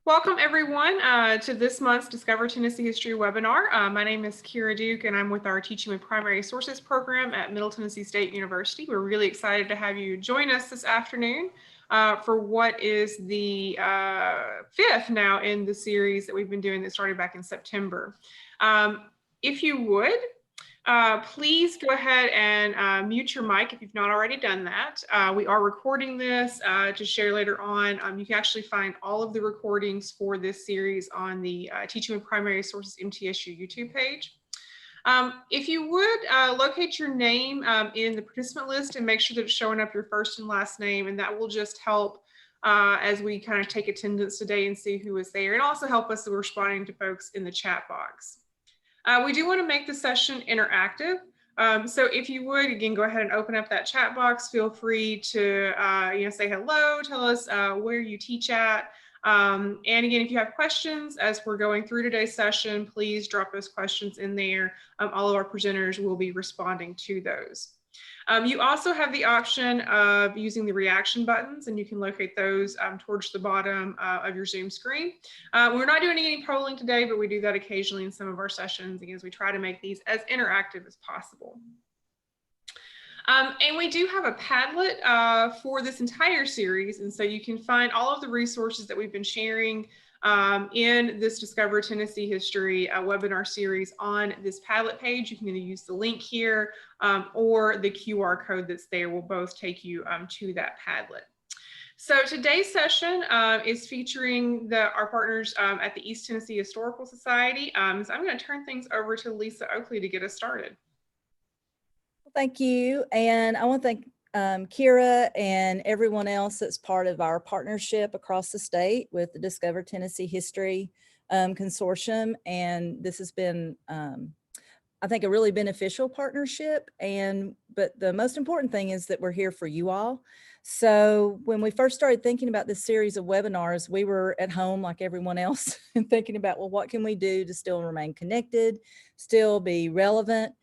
Welcome everyone to this month's Discover Tennessee History webinar. My name is Kira Duke and I'm with our Teaching with Primary Sources program at Middle Tennessee State University. We're really excited to have you join us this afternoon for what is the fifth now in the series that we've been doing that started back in September. If you would, please go ahead and mute your mic if you've not already done that. We are recording this to share later on. You can actually find all of the recordings for this series on the Teaching with Primary Sources MTSU YouTube page. If you would locate your name in the participant list and make sure that it's showing up your first and last name, and that will just help as we kind of take attendance today and see who is there, and also help us with responding to folks in the chat box. We do want to make the session interactive. So if you would, again, go ahead and open up that chat box. Feel free to say hello, tell us where you teach at. And again, if you have questions as we're going through today's session, please drop those questions in there. All of our presenters will be responding to those. You also have the option of using the reaction buttons, and you can locate those towards the bottom of your Zoom screen. We're not doing any polling today, but we do that occasionally in some of our sessions because we try to make these as interactive as possible. And we do have a Padlet for this entire series, and so you can find all of the resources that we've been sharing in this Discover Tennessee History webinar series on this Padlet page. You can either use the link here or the QR code that's there will both take you to that Padlet. So today's session is featuring our partners at the East Tennessee Historical Society. So I'm going to turn things over to Lisa Oakley to get us started. Thank you. And I want to thank Kira and everyone else that's part of our partnership across the state with the Discover Tennessee History Consortium. And this has been, I think, a really beneficial partnership. But the most important thing is that we're here for you all. So when we first started thinking about this series of webinars, we were at home like everyone else and thinking about, well, what can we do to still remain connected, still be relevant?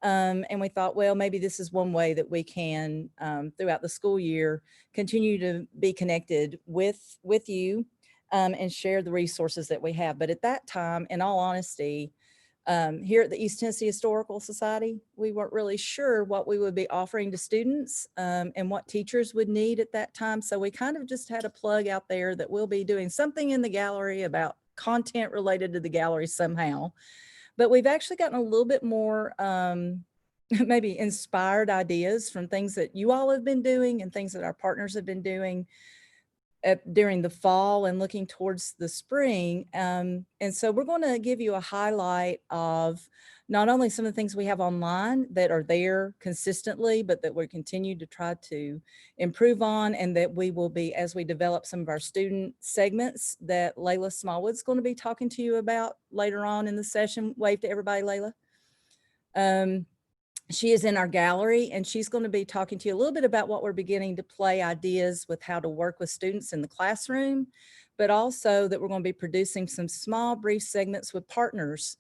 And we thought, well, maybe this is one way that we can, throughout the school year, continue to be connected with you and share the resources that we have. But at that time, in all honesty, here at the East Tennessee Historical Society, we weren't really sure what we would be offering to students and what teachers would need at that time. So we kind of just had a plug out there that we'll be doing something in the gallery about content related to the gallery somehow. But we've actually gotten a little bit more maybe inspired ideas from things that you all have been doing and things that our partners have been doing during the fall and looking towards the spring. And so we're going to give you a highlight of not only some of the things we have online that are there consistently, but that we continue to try to improve on, and that we will be, as we develop some of our student segments that Layla Smallwood is going to be talking to you about later on in the session. Wave to everybody, Layla. She is in our gallery, and she's going to be talking to you a little bit about what we're beginning to play ideas with how to work with students in the classroom, but also that we're going to be producing some small brief segments with partners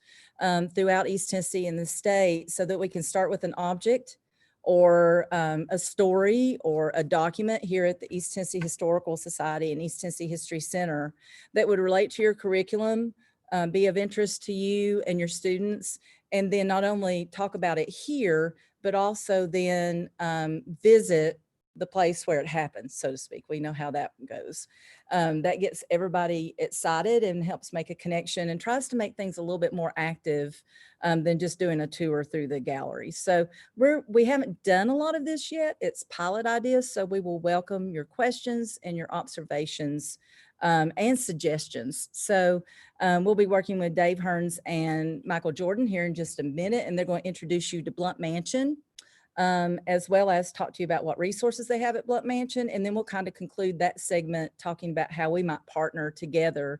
throughout East Tennessee and the state, so that we can start with an object or a story or a document here at the East Tennessee Historical Society and East Tennessee History Center that would relate to your curriculum, be of interest to you and your students, and then not only talk about it here, but also then visit the place where it happens, so to speak. We know how that goes. That gets everybody excited and helps make a connection and tries to make things a little bit more active than just doing a tour through the gallery. So we haven't done a lot of this yet. It's pilot ideas, so we will welcome your questions and your observations and suggestions. So we'll be working with Dave Hearns and Michael Jordan here in just a minute, and they're going to introduce you to Blount Mansion, as well as talk to you about what resources they have at Blount Mansion. And then we'll kind of conclude that segment talking about how we might partner together.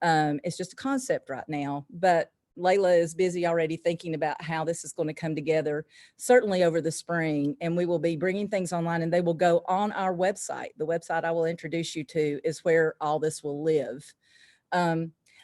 It's just a concept right now, but Layla is busy already thinking about how this is going to come together, certainly over the spring, and we will be bringing things online, and they will go on our website. The website I will introduce you to is where all this will live.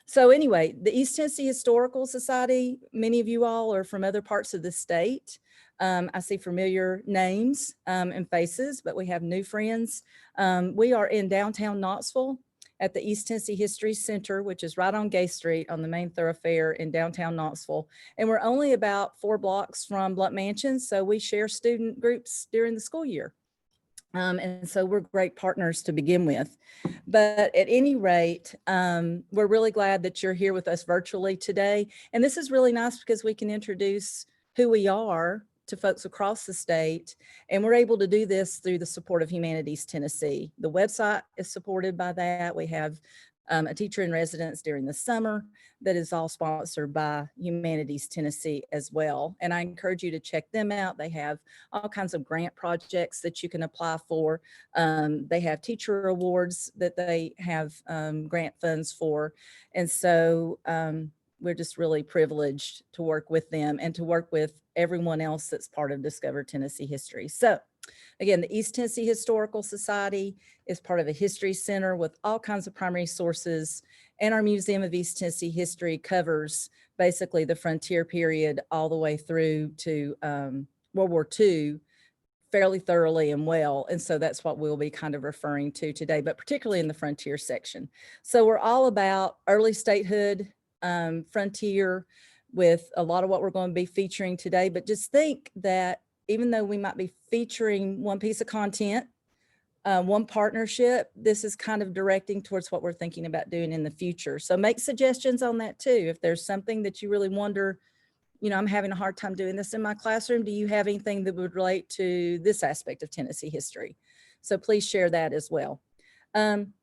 So anyway, the East Tennessee Historical Society, many of you all are from other parts of the state. I see familiar names and faces, but we have new friends. We are in downtown Knoxville, at the East Tennessee History Center, which is right on Gay Street on the main thoroughfare in downtown Knoxville. And we're only about 4 blocks from Blount Mansion, so we share student groups during the school year. And so we're great partners to begin with. But at any rate, we're really glad that you're here with us virtually today. And this is really nice because we can introduce who we are to folks across the state. And we're able to do this through the support of Humanities Tennessee. The website is supported by that. We have a teacher in residence during the summer that is all sponsored by Humanities Tennessee as well. And I encourage you to check them out. They have all kinds of grant projects that you can apply for. They have teacher awards that they have grant funds for. And so we're just really privileged to work with them and to work with everyone else that's part of Discover Tennessee History. So again, the East Tennessee Historical Society is part of a history center with all kinds of primary sources. And our Museum of East Tennessee History covers basically the frontier period all the way through to World War II fairly thoroughly and well. And so that's what we'll be kind of referring to today, but particularly in the frontier section. So we're all about early statehood, frontier, with a lot of what we're going to be featuring today. But just think that even though we might be featuring one piece of content, one partnership, this is kind of directing towards what we're thinking about doing in the future. So make suggestions on that too. If there's something that you really wonder, you know, I'm having a hard time doing this in my classroom. Do you have anything that would relate to this aspect of Tennessee history? So please share that as well.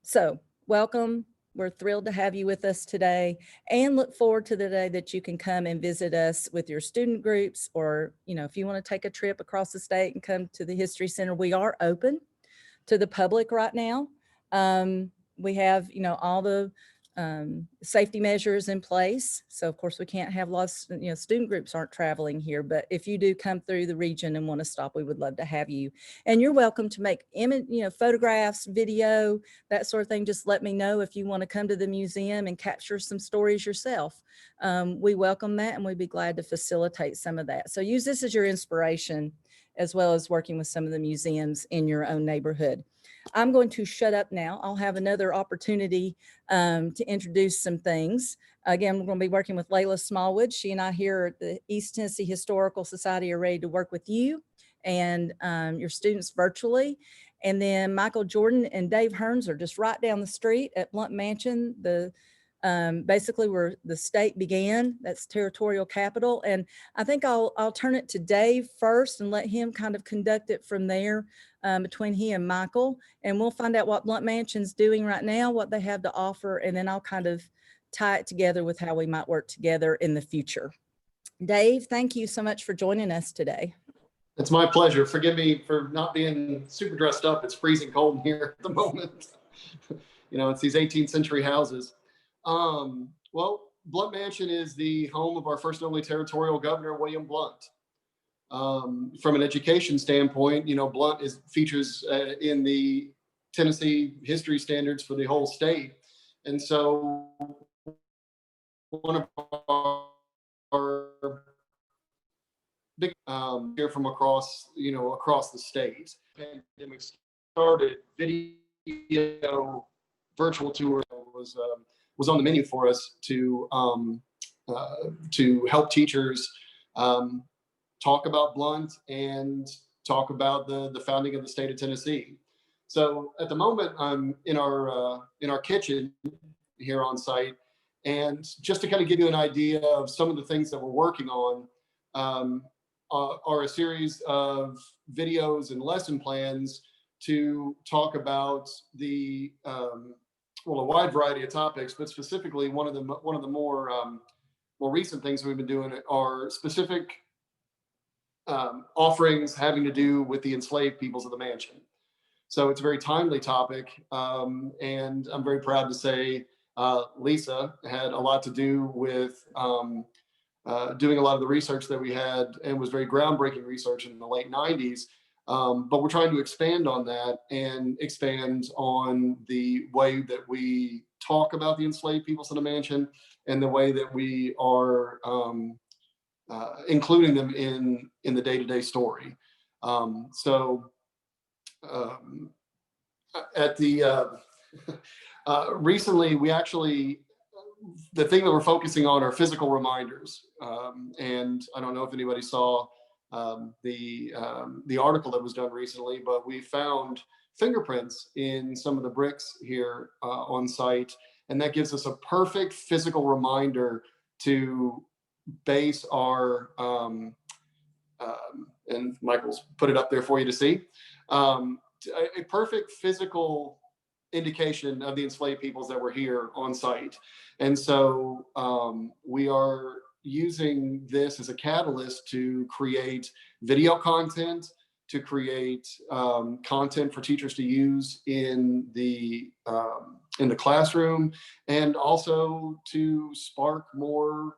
So welcome. We're thrilled to have you with us today and look forward to the day that you can come and visit us with your student groups, or, you know, if you want to take a trip across the state and come to the History Center, we are open to the public right now. We have, you know, all the safety measures in place. So of course we can't have lots, you know, student groups aren't traveling here, but if you do come through the region and want to stop, we would love to have you. And you're welcome to make image, you know, photographs, video, that sort of thing. Just let me know if you want to come to the museum and capture some stories yourself. We welcome that, and we'd be glad to facilitate some of that. So use this as your inspiration, as well as working with some of the museums in your own neighborhood. I'm going to shut up now. I'll have another opportunity to introduce some things. Again, we're going to be working with Layla Smallwood. She and I here at the East Tennessee Historical Society are ready to work with you and your students virtually. And then Michael Jordan and Dave Hearns are just right down the street at Blount Mansion, basically where the state began. That's territorial capital. And I think I'll turn it to Dave first and let him kind of conduct it from there between he and Michael. And we'll find out what Blount Mansion's doing right now, what they have to offer, and then I'll kind of tie it together with how we might work together in the future. Dave, thank you so much for joining us today. It's my pleasure. Forgive me for not being super dressed up. It's freezing cold here at the moment. You know, it's these 18th century houses. Well, Blount Mansion is the home of our first and only territorial governor, William Blount. From an education standpoint, you know, Blount features in the Tennessee history standards for the whole state. And so one of our big here from across the state. Pandemic started, video virtual tour was on the menu for us to help teachers talk about Blount and talk about the founding of the state of Tennessee. So at the moment, I'm in our kitchen here on site, and just to kind of give you an idea of some of the things that we're working on, are a series of videos and lesson plans to talk about a wide variety of topics, but specifically one of the more recent things we've been doing are specific offerings having to do with the enslaved peoples of the mansion. So it's a very timely topic, and I'm very proud to say Lisa had a lot to do with doing a lot of the research that we had, and was very groundbreaking research in the late 90s. But we're trying to expand on that and expand on the way that we talk about the enslaved peoples of the mansion and the way that we are including them in the day-to-day story. At the Recently, the thing that we're focusing on are physical reminders. And I don't know if anybody saw the article that was done recently, but we found fingerprints in some of the bricks here on site. And that gives us a perfect physical reminder to base our, and Michael's put it up there for you to see, a perfect physical indication of the enslaved peoples that were here on site. And so we are using this as a catalyst to create video content, to create content for teachers to use in the classroom, and also to spark more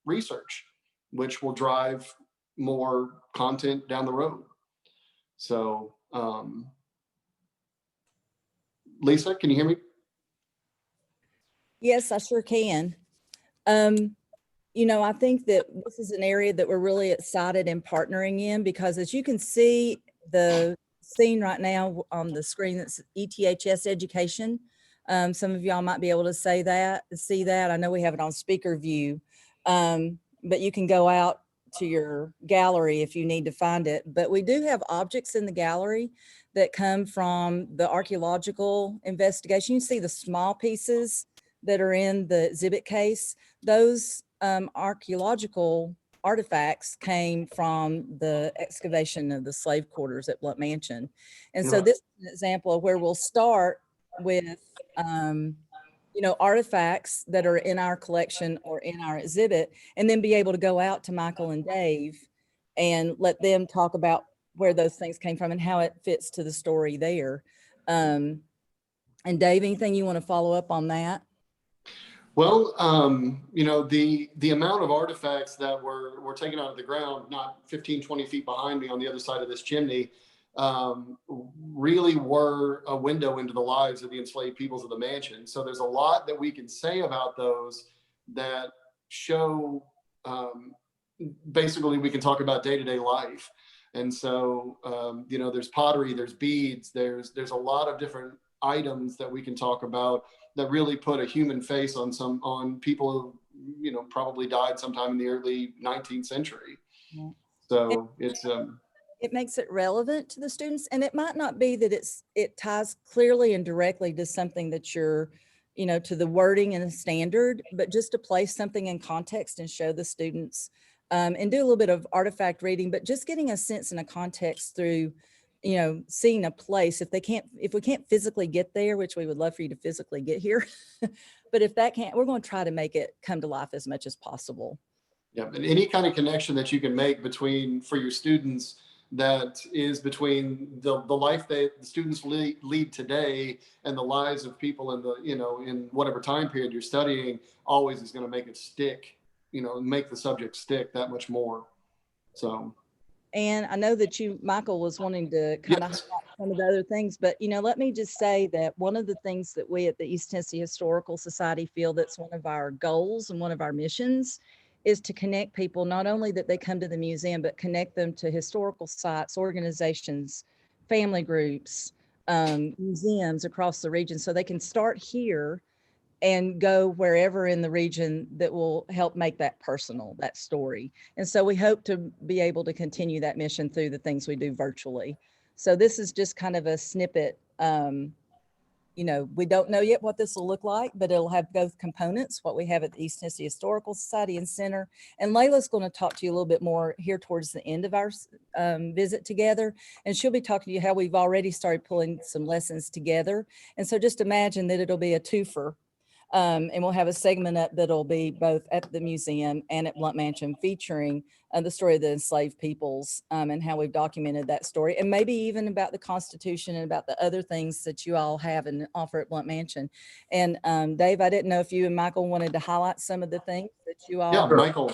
research, which will drive more content down the road. So Lisa, can you hear me? Yes, I sure can. I think that this is an area that we're really excited in partnering in, because as you can see, the scene right now on the screen, that's ETHS education. Some of y'all might be able to see that. I know we have it on speaker view, but you can go out to your gallery if you need to find it. But we do have objects in the gallery that come from the archaeological investigation. You see the small pieces that are in the exhibit case. Those archaeological artifacts came from the excavation of the slave quarters at Blount Mansion. And so this is an example of where we'll start with artifacts that are in our collection or in our exhibit, and then be able to go out to Michael and Dave and let them talk about where those things came from and how it fits to the story there. And Dave, anything you want to follow up on that? Well, the amount of artifacts that were taken out of the ground, not 15, 20 feet behind me on the other side of this chimney, really were a window into the lives of the enslaved peoples of the mansion. So there's a lot that we can say about those that show, basically we can talk about day-to-day life. And so, there's pottery, there's beads, there's a lot of different items that we can talk about that really put a human face on people who, probably died sometime in the early 19th century. Yeah. So it makes it relevant to the students, and it might not be that it ties clearly and directly to something that you're, to the wording and the standard, but just to place something in context and show the students, and do a little bit of artifact reading, but just getting a sense and a context through, seeing a place. If we can't physically get there, which we would love for you to physically get here, but if that can't, we're going to try to make it come to life as much as possible. Yeah, and any kind of connection that you can make for your students, that is between the life that the students lead today and the lives of people in whatever time period you're studying, always is going to make it stick, make the subject stick that much more. So. And I know that Michael, was wanting to kind of highlight some of the other things, but, let me just say that one of the things that we at the East Tennessee Historical Society feel that's one of our goals and one of our missions is to connect people, not only that they come to the museum, but connect them to historical sites, organizations, family groups, museums across the region, so they can start here and go wherever in the region that will help make that personal, that story. And so we hope to be able to continue that mission through the things we do virtually. So this is just kind of a snippet. We don't know yet what this will look like, but it'll have both components, what we have at the East Tennessee Historical Society and Center. And Layla's going to talk to you a little bit more here towards the end of our visit together. And she'll be talking to you how we've already started pulling some lessons together. And so just imagine that it'll be a twofer. And we'll have a segment up that'll be both at the museum and at Blount Mansion, featuring the story of the enslaved peoples, and how we've documented that story, and maybe even about the Constitution and about the other things that you all have and offer at Blount Mansion. And Dave, I didn't know if you and Michael wanted to highlight some of the things that you all. Yeah, Michael.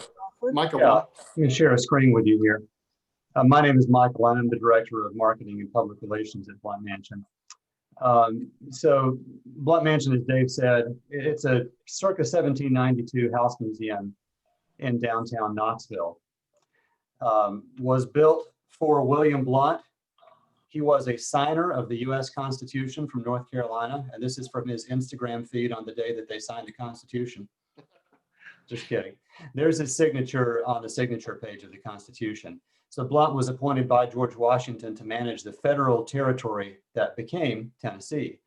Yeah, let me share a screen with you here. My name is Michael. I'm the Director of Marketing and Public Relations at Blount Mansion. So Blount Mansion, as Dave said, it's a circa 1792 house museum in downtown Knoxville. Was built for William Blount. He was a signer of the US Constitution from North Carolina. And this is from his Instagram feed on the day that they signed the Constitution. Just kidding. There's his signature on the signature page of the Constitution. So Blount was appointed by George Washington to manage the federal territory that became Tennessee.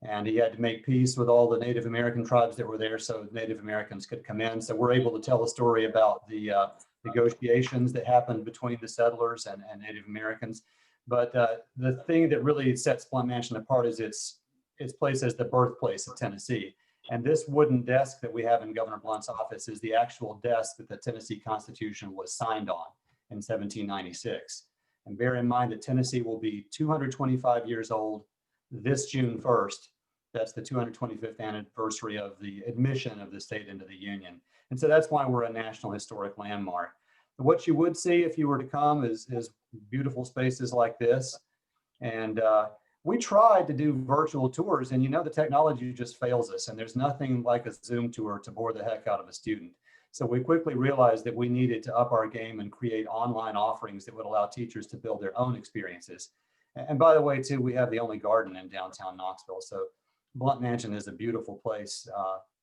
And he had to make peace with all the Native American tribes that were there so Native Americans could come in. So we're able to tell a story about the negotiations that happened between the settlers and Native Americans. But the thing that really sets Blount Mansion apart is its place as the birthplace of Tennessee. And this wooden desk that we have in Governor Blount's office is the actual desk that the Tennessee Constitution was signed on in 1796. And bear in mind that Tennessee will be 225 years old this June 1st. That's the 225th anniversary of the admission of the state into the Union. And so that's why we're a National Historic Landmark. What you would see if you were to come is beautiful spaces like this. And we tried to do virtual tours, and the technology just fails us, and there's nothing like a Zoom tour to bore the heck out of a student. So we quickly realized that we needed to up our game and create online offerings that would allow teachers to build their own experiences. And by the way, too, we have the only garden in downtown Knoxville. So Blount Mansion is a beautiful place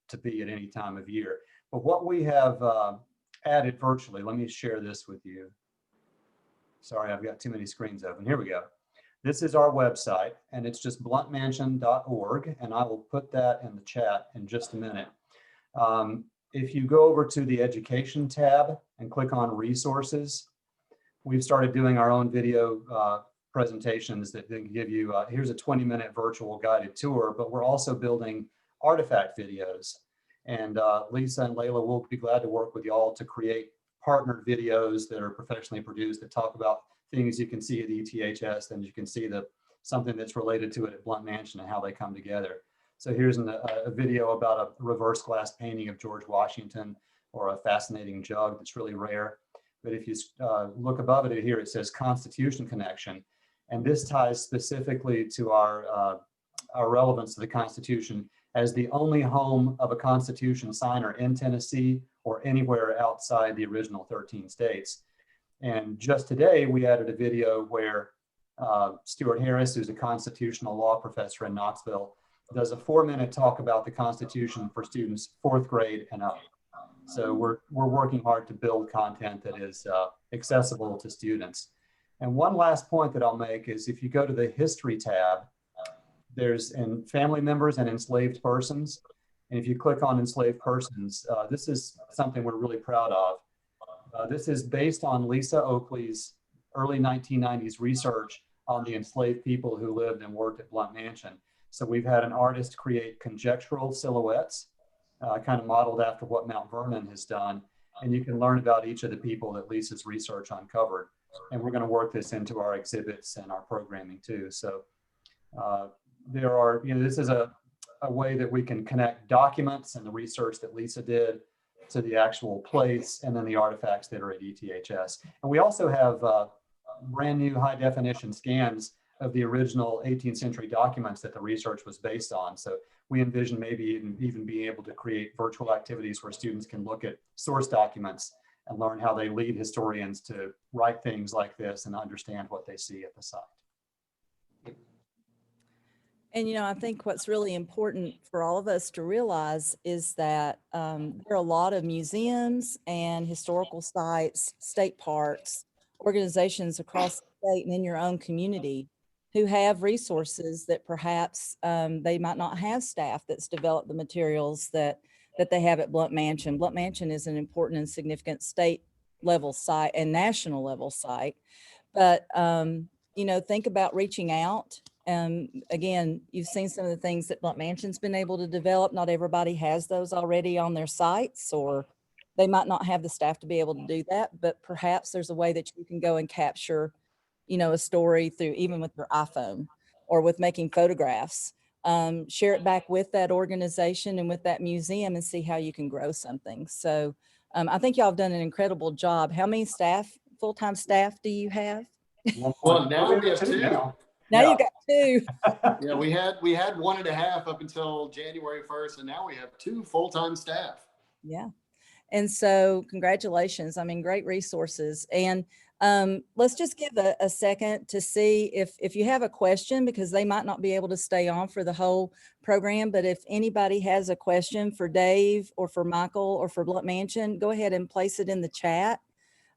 to be at any time of year. But what we have added virtually, let me share this with you. Sorry, I've got too many screens open. Here we go. This is our website, and it's just blountmansion.org, and I will put that in the chat in just a minute. If you go over to the education tab and click on resources, we've started doing our own video presentations that give you, here's a 20-minute virtual guided tour, but we're also building artifact videos. And Lisa and Layla will be glad to work with y'all to create partnered videos that are professionally produced that talk about things you can see at ETHS, and you can see something that's related to it at Blount Mansion and how they come together. So here's a video about a reverse glass painting of George Washington, or a fascinating jug that's really rare. But if you look above it here, it says Constitution Connection. And this ties specifically to our relevance to the Constitution as the only home of a Constitution signer in Tennessee or anywhere outside the original 13 states. And just today, we added a video where Stuart Harris, who's a constitutional law professor in Knoxville, does a 4-minute talk about the Constitution for students 4th grade and up. So we're working hard to build content that is accessible to students. And one last point that I'll make is if you go to the history tab, there's in family members and enslaved persons. And if you click on enslaved persons, this is something we're really proud of. This is based on Lisa Oakley's early 1990s research on the enslaved people who lived and worked at Blount Mansion. So we've had an artist create conjectural silhouettes, kind of modeled after what Mount Vernon has done. And you can learn about each of the people that Lisa's research uncovered. And we're going to work this into our exhibits and our programming too. So there are, this is a way that we can connect documents and the research that Lisa did to the actual place, and then the artifacts that are at ETHS. And we also have brand new high definition scans of the original 18th century documents that the research was based on. So we envision maybe even being able to create virtual activities where students can look at source documents and learn how they lead historians to write things like this and understand what they see at the site. And, I think what's really important for all of us to realize is that there are a lot of museums and historical sites, state parks, organizations across the state and in your own community who have resources that perhaps they might not have staff that's developed the materials that they have at Blount Mansion. Blount Mansion is an important and significant state level site and national level site. But, think about reaching out. Again, you've seen some of the things that Blount Mansion's been able to develop. Not everybody has those already on their sites, or they might not have the staff to be able to do that, but perhaps there's a way that you can go and capture, a story through even with your iPhone or with making photographs, share it back with that organization and with that museum and see how you can grow something. So I think y'all have done an incredible job. How many full-time staff do you have? Well, now we have 2. Now you've got 2. Yeah, we had 1.5 up until January 1st, and now we have 2 full-time staff. Yeah. And so congratulations. I mean, great resources. And Let's just give a second to see if you have a question, because they might not be able to stay on for the whole program. But if anybody has a question for Dave or for Michael or for Blount Mansion, go ahead and place it in the chat.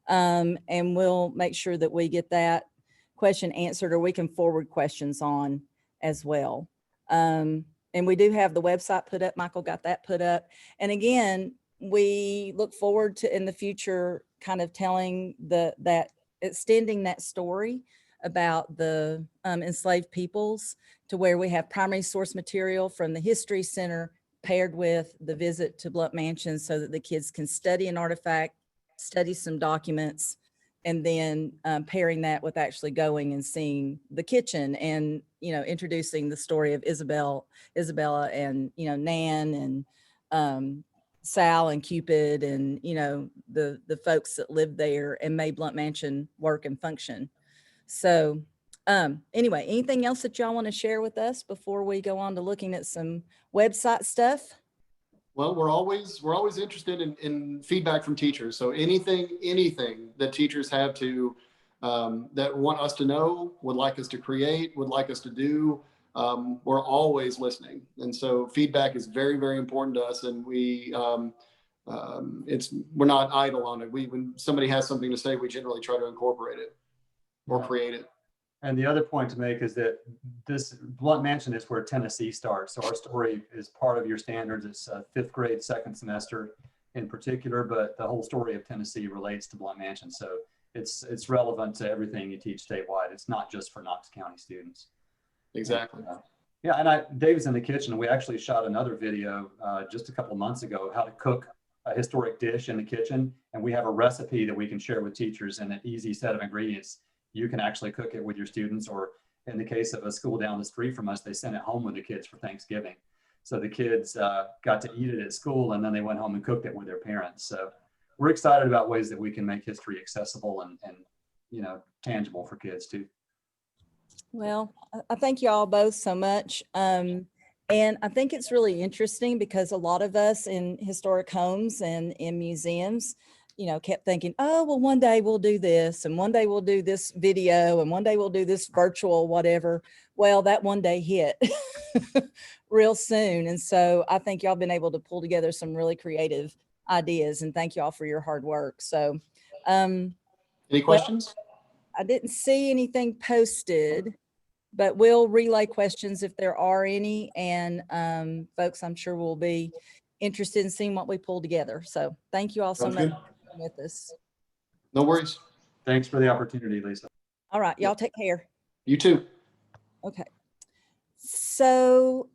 And we'll make sure that we get that question answered, or we can forward questions on as well. And we do have the website put up. Michael got that put up. And again, we look forward to in the future kind of telling that extending that story about the enslaved peoples to where we have primary source material from the History Center paired with the visit to Blount Mansion, so that the kids can study an artifact, study some documents, and then pairing that with actually going and seeing the kitchen and, introducing the story of Isabella and, Nan and Sal and Cupid and, the folks that lived there and made Blount Mansion work and function. So anyway, anything else that y'all want to share with us before we go on to looking at some website stuff? Well, we're always interested in feedback from teachers. So anything that teachers have to that want us to know, would like us to create, would like us to do, we're always listening. And so feedback is very, very important to us. And we're not idle on it. When somebody has something to say, we generally try to incorporate it or create it. And the other point to make is that this Blount Mansion is where Tennessee starts. So our story is part of your standards. It's 5th grade, 2nd semester in particular, but the whole story of Tennessee relates to Blount Mansion. So it's relevant to everything you teach statewide. It's not just for Knox County students. Exactly. Yeah, and Dave's in the kitchen. We actually shot another video just a couple of months ago, how to cook a historic dish in the kitchen. And we have a recipe that we can share with teachers and an easy set of ingredients. You can actually cook it with your students, or in the case of a school down the street from us, they sent it home with the kids for Thanksgiving. So the kids got to eat it at school, and then they went home and cooked it with their parents. So we're excited about ways that we can make history accessible and tangible for kids too. Well, I thank you all both so much. And I think it's really interesting because a lot of us in historic homes and in museums, kept thinking, oh, well, one day we'll do this, and one day we'll do this video, and one day we'll do this virtual whatever. Well, that one day hit real soon. And so I think y'all been able to pull together some really creative ideas, and thank y'all for your hard work. So any questions? Well, I didn't see anything posted, but we'll relay questions if there are any. And folks, I'm sure will be interested in seeing what we pull together. So thank you all so much for being with us. No worries. Thanks for the opportunity, Lisa. All right, y'all take care. You too. Okay. So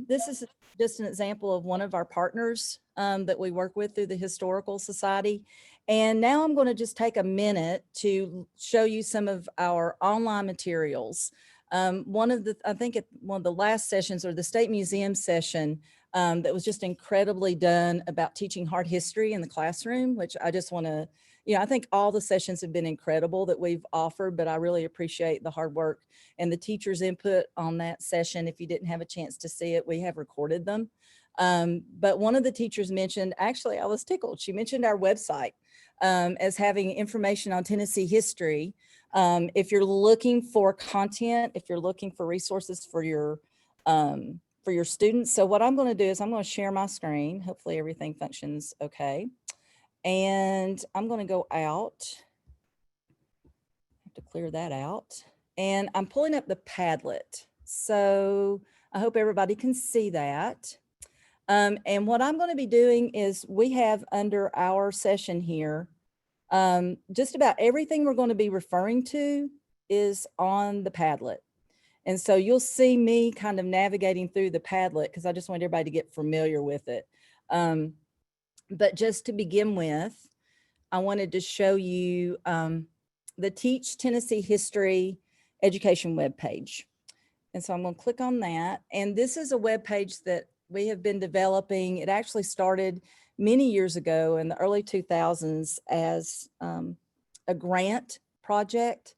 this is just an example of one of our partners that we work with through the Historical Society. And now I'm going to just take a minute to show you some of our online materials. I think at one of the last sessions, or the State Museum session, that was just incredibly done about teaching hard history in the classroom, which I just want to, I think all the sessions have been incredible that we've offered, but I really appreciate the hard work and the teachers' input on that session. If you didn't have a chance to see it, we have recorded them. But one of the teachers mentioned, actually, I was tickled. She mentioned our website as having information on Tennessee history. If you're looking for content, if you're looking for resources for your students. So what I'm going to do is I'm going to share my screen. Hopefully everything functions okay. And I'm going to go out. I have to clear that out. And I'm pulling up the Padlet. So I hope everybody can see that. And what I'm going to be doing is we have under our session here, just about everything we're going to be referring to is on the Padlet. And so you'll see me kind of navigating through the Padlet because I just want everybody to get familiar with it. But just to begin with, I wanted to show you the Teach Tennessee History Education webpage. And so I'm going to click on that. And this is a webpage that we have been developing. It actually started many years ago in the early 2000s as a grant project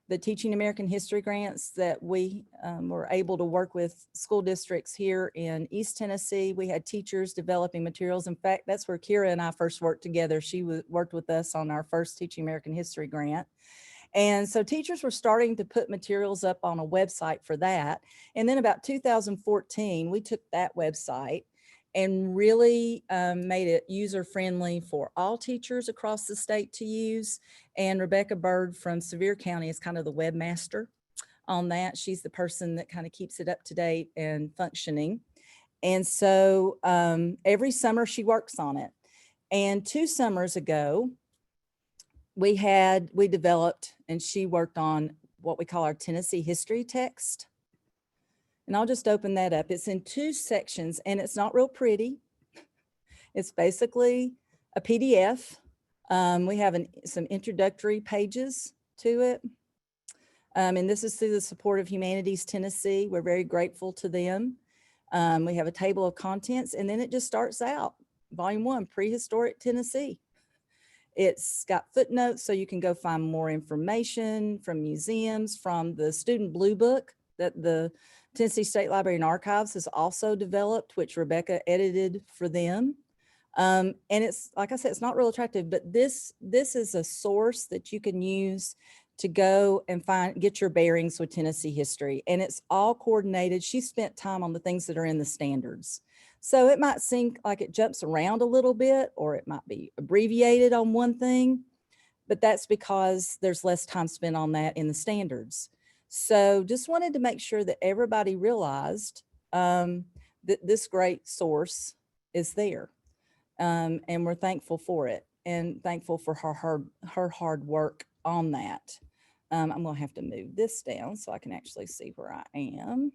the Teaching American History grants that we were able to work with school districts here in East Tennessee. We had teachers developing materials. In fact, that's where Kira and I first worked together. She worked with us on our first Teaching American History grant. And so teachers were starting to put materials up on a website for that. And then about 2014, we took that website and really made it user-friendly for all teachers across the state to use. And Rebecca Bird from Sevier County is kind of the webmaster on that. She's the person that kind of keeps it up to date and functioning. And so every summer she works on it. And 2 summers ago, we developed, and she worked on what we call our Tennessee history text. And I'll just open that up. It's in 2 sections and it's not real pretty. It's basically a PDF. We have some introductory pages to it. And this is through the support of Humanities Tennessee. We're very grateful to them. We have a table of contents, and then it just starts out, Volume 1, Prehistoric Tennessee. It's got footnotes so you can go find more information from museums, from the student blue book that the Tennessee State Library and Archives has also developed, which Rebecca edited for them. And it's, like I said, it's not real attractive, but this is a source that you can use to go and get your bearings with Tennessee history. And it's all coordinated. She spent time on the things that are in the standards. So it might seem like it jumps around a little bit, or it might be abbreviated on one thing, but that's because there's less time spent on that in the standards. So just wanted to make sure that everybody realized that this great source is there. And we're thankful for it, and thankful for her hard work on that. I'm gonna have to move this down so I can actually see where I am.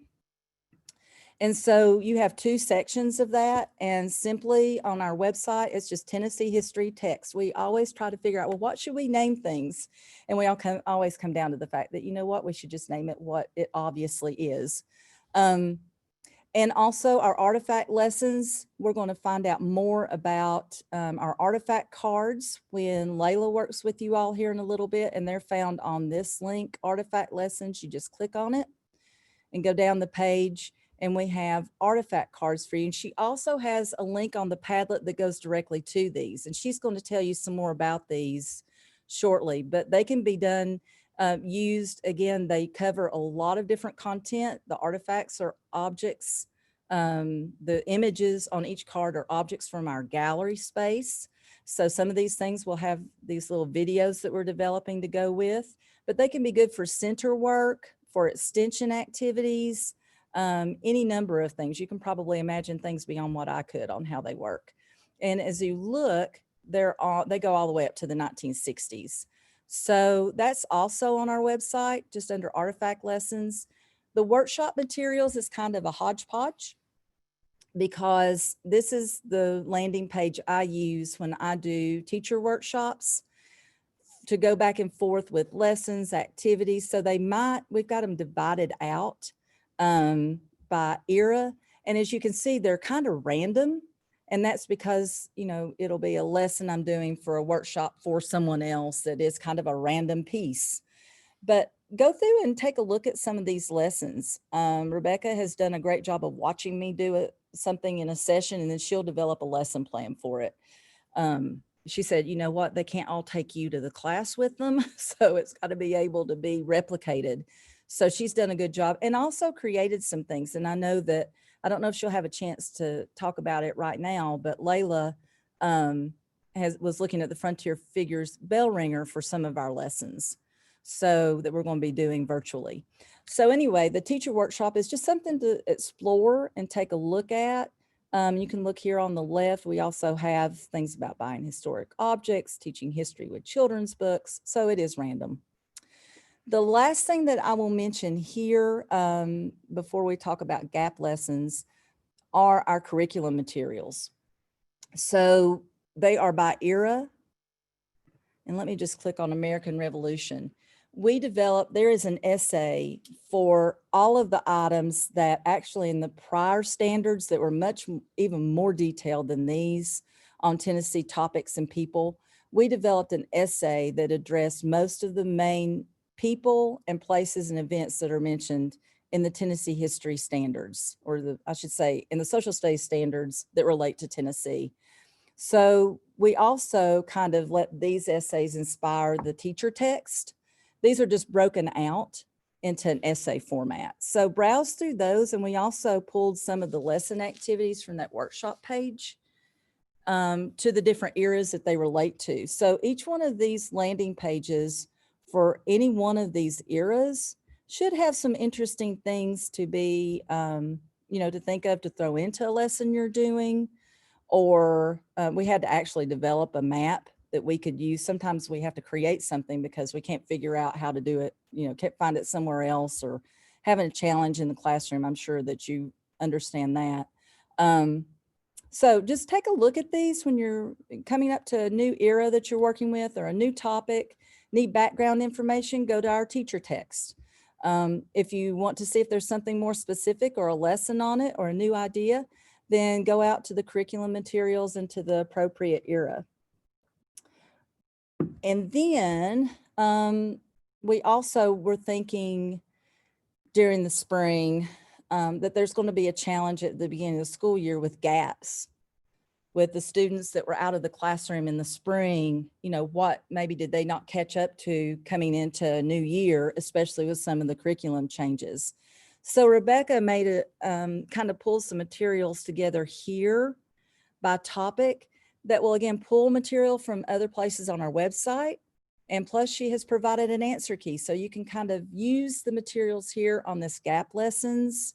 And so you have 2 sections of that, and simply on our website, it's just Tennessee history text. We always try to figure out, well, what should we name things? And we always come down to the fact that, you know what, we should just name it what it obviously is. And also our artifact lessons, we're going to find out more about our artifact cards when Layla works with you all here in a little bit, and they're found on this link, artifact lessons. You just click on it and go down the page, and we have artifact cards for you. And she also has a link on the Padlet that goes directly to these. And she's going to tell you some more about these shortly, but they can be done, used. Again, they cover a lot of different content. The artifacts are objects. The images on each card are objects from our gallery space. So some of these things will have these little videos that we're developing to go with, but they can be good for center work, for extension activities, any number of things. You can probably imagine things beyond what I could on how they work. And as you look, they go all the way up to the 1960s. So that's also on our website, just under artifact lessons. The workshop materials is kind of a hodgepodge, because this is the landing page I use when I do teacher workshops to go back and forth with lessons, activities. So we've got them divided out by era. And as you can see, they're kind of random. And that's because, you know, it'll be a lesson I'm doing for a workshop for someone else that is kind of a random piece. But go through and take a look at some of these lessons. Rebecca has done a great job of watching me do something in a session, and then she'll develop a lesson plan for it. She said, you know what, they can't all take you to the class with them. So it's got to be able to be replicated. So she's done a good job, and also created some things. And I know that, I don't know if she'll have a chance to talk about it right now, but Layla was looking at the Frontier Figures bell ringer for some of our lessons, so that we're going to be doing virtually. So anyway, the teacher workshop is just something to explore and take a look at. You can look here on the left. We also have things about buying historic objects, teaching history with children's books. So it is random. The last thing that I will mention here before we talk about gap lessons are our curriculum materials. So they are by era. And let me just click on American Revolution. There is an essay for all of the items that actually in the prior standards that were even more detailed than these on Tennessee topics and people. We developed an essay that addressed most of the main people and places and events that are mentioned in the Tennessee history standards, or I should say, in the social studies standards that relate to Tennessee. So we also kind of let these essays inspire the teacher text. These are just broken out into an essay format. So browse through those, and we also pulled some of the lesson activities from that workshop page to the different eras that they relate to. So each one of these landing pages for any one of these eras should have some interesting things to be, to think of, to throw into a lesson you're doing. Or we had to actually develop a map that we could use. Sometimes we have to create something because we can't figure out how to do it, can't find it somewhere else, or having a challenge in the classroom. I'm sure that you understand that. So just take a look at these when you're coming up to a new era that you're working with, or a new topic, need background information, go to our teacher text. If you want to see if there's something more specific or a lesson on it or a new idea, then go out to the curriculum materials and to the appropriate era. And then we also were thinking during the spring that there's going to be a challenge at the beginning of the school year with gaps, with the students that were out of the classroom in the spring. What maybe did they not catch up to coming into a new year, especially with some of the curriculum changes. So Rebecca made it kind of pull some materials together here by topic that will again pull material from other places on our website. And plus she has provided an answer key. So you can kind of use the materials here on this gap lessons,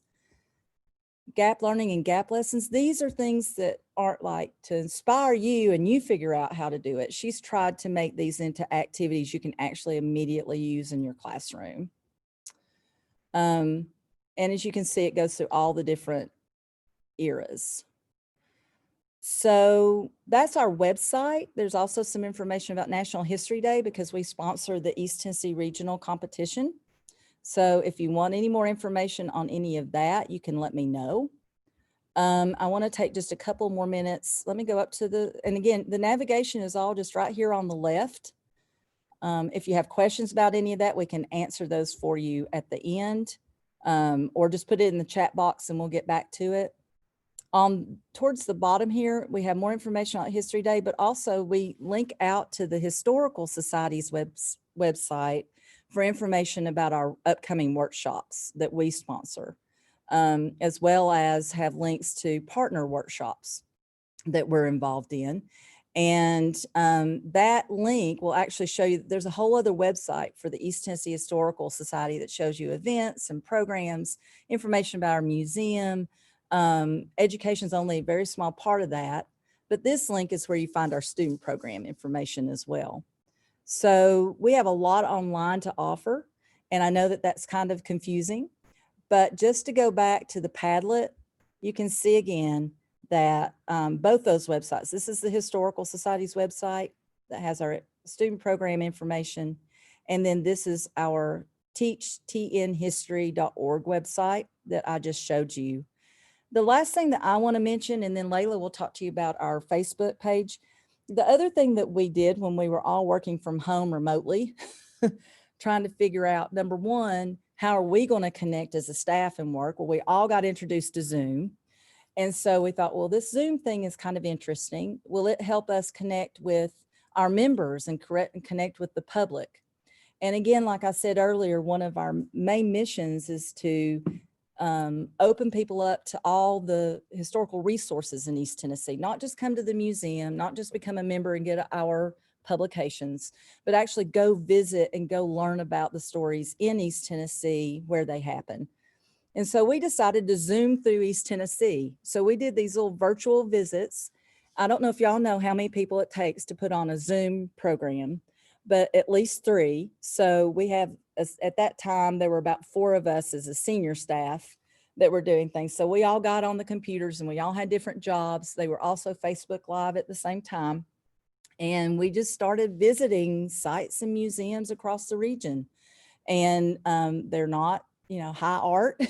gap learning and gap lessons. These are things that aren't like to inspire you and you figure out how to do it. She's tried to make these into activities you can actually immediately use in your classroom. And as you can see, it goes through all the different eras. So that's our website. There's also some information about National History Day because we sponsor the East Tennessee Regional Competition. So if you want any more information on any of that, you can let me know. I want to take just a couple more minutes. Let me go up to and again, the navigation is all just right here on the left. If you have questions about any of that, we can answer those for you at the end, or just put it in the chat box and we'll get back to it. Towards the bottom here, we have more information on History Day, but also we link out to the Historical Society's website for information about our upcoming workshops that we sponsor, as well as have links to partner workshops that we're involved in. And that link will actually show you, there's a whole other website for the East Tennessee Historical Society that shows you events and programs, information about our museum. Education is only a very small part of that, but this link is where you find our student program information as well. So we have a lot online to offer, and I know that that's kind of confusing, but just to go back to the Padlet, you can see again that both those websites, this is the Historical Society's website that has our student program information, and then this is our teachtnhistory.org website that I just showed you. The last thing that I want to mention, and then Layla will talk to you about our Facebook page. The other thing that we did when we were all working from home remotely, trying to figure out, number one, how are we going to connect as a staff and work? Well, we all got introduced to Zoom. And so we thought, well, this Zoom thing is kind of interesting. Will it help us connect with our members and connect with the public? And again, like I said earlier, one of our main missions is to open people up to all the historical resources in East Tennessee, not just come to the museum, not just become a member and get our publications, but actually go visit and go learn about the stories in East Tennessee where they happen. And so we decided to Zoom through East Tennessee. So we did these little virtual visits. I don't know if y'all know how many people it takes to put on a Zoom program, but at least 3. So we have, at that time, there were about 4 of us as a senior staff that were doing things. So we all got on the computers and we all had different jobs. They were also Facebook Live at the same time. And we just started visiting sites and museums across the region. And they're not, high art,